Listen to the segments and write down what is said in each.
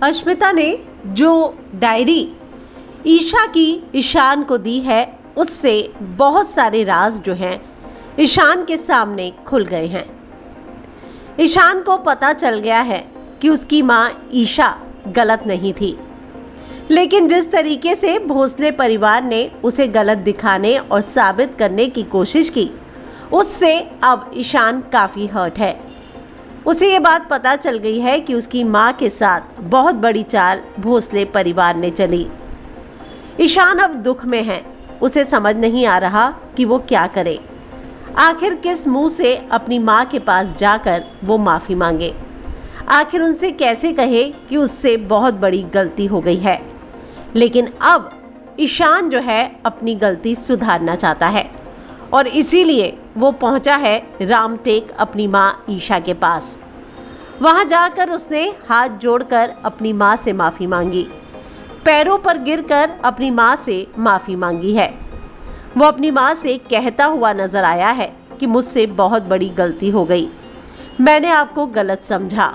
अश्मिता ने जो डायरी ईशा की ईशान को दी है उससे बहुत सारे राज जो हैं ईशान के सामने खुल गए हैं। ईशान को पता चल गया है कि उसकी माँ ईशा गलत नहीं थी, लेकिन जिस तरीके से भोसले परिवार ने उसे गलत दिखाने और साबित करने की कोशिश की उससे अब ईशान काफ़ी हर्ट है। उसे ये बात पता चल गई है कि उसकी माँ के साथ बहुत बड़ी चाल भोसले परिवार ने चली। ईशान अब दुख में है, उसे समझ नहीं आ रहा कि वो क्या करे। आखिर किस मुंह से अपनी माँ के पास जाकर वो माफ़ी मांगे, आखिर उनसे कैसे कहे कि उससे बहुत बड़ी गलती हो गई है। लेकिन अब ईशान जो है अपनी गलती सुधारना चाहता है और इसीलिए वो पहुंचा है रामटेक अपनी माँ ईशा के पास। वहां जाकर उसने हाथ जोड़कर अपनी माँ से माफ़ी मांगी, पैरों पर गिरकर अपनी माँ से माफ़ी मांगी है। वो अपनी माँ से कहता हुआ नजर आया है कि मुझसे बहुत बड़ी गलती हो गई, मैंने आपको गलत समझा।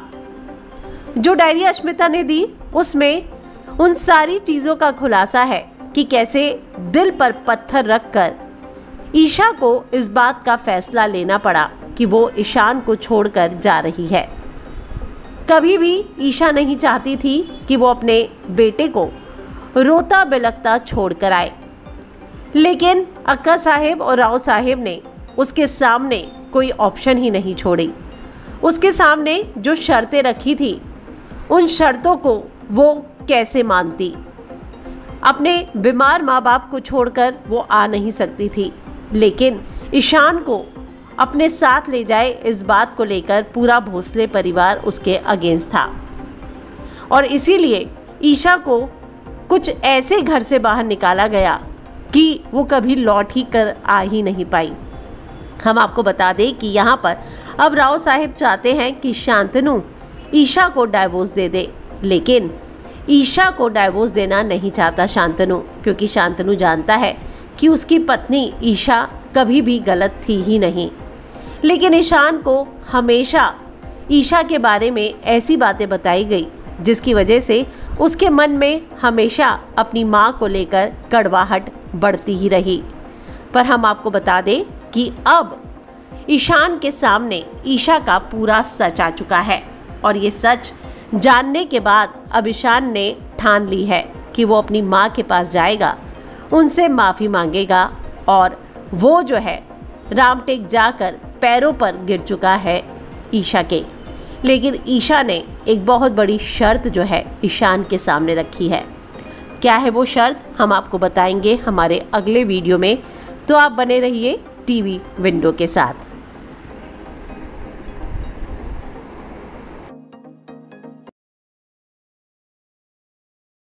जो डायरी अश्मिता ने दी उसमें उन सारी चीज़ों का खुलासा है कि कैसे दिल पर पत्थर रखकर ईशा को इस बात का फैसला लेना पड़ा कि वो ईशान को छोड़कर जा रही है। कभी भी ईशा नहीं चाहती थी कि वो अपने बेटे को रोता बिलखता छोड़कर आए, लेकिन अक्का साहेब और राव साहेब ने उसके सामने कोई ऑप्शन ही नहीं छोड़ी। उसके सामने जो शर्तें रखी थी उन शर्तों को वो कैसे मानती। अपने बीमार माँ बाप को छोड़कर वो आ नहीं सकती थी, लेकिन ईशान को अपने साथ ले जाए इस बात को लेकर पूरा भोसले परिवार उसके अगेंस्ट था और इसीलिए ईशा को कुछ ऐसे घर से बाहर निकाला गया कि वो कभी लौट ही कर आ ही नहीं पाई। हम आपको बता दें कि यहाँ पर अब राव साहेब चाहते हैं कि शांतनु ईशा को डाइवोर्स दे दे, लेकिन ईशा को डाइवोर्स देना नहीं चाहता शांतनु, क्योंकि शांतनु जानता है कि उसकी पत्नी ईशा कभी भी गलत थी ही नहीं। लेकिन ईशान को हमेशा ईशा के बारे में ऐसी बातें बताई गई जिसकी वजह से उसके मन में हमेशा अपनी माँ को लेकर कड़वाहट बढ़ती ही रही। पर हम आपको बता दें कि अब ईशान के सामने ईशा का पूरा सच आ चुका है और ये सच जानने के बाद अब ईशान ने ठान ली है कि वो अपनी माँ के पास जाएगा, उनसे माफ़ी मांगेगा और वो जो है रामटेक जाकर पैरों पर गिर चुका है ईशा के। लेकिन ईशा ने एक बहुत बड़ी शर्त जो है ईशान के सामने रखी है। क्या है वो शर्त, हम आपको बताएंगे हमारे अगले वीडियो में, तो आप बने रहिए टीवी विंडो के साथ।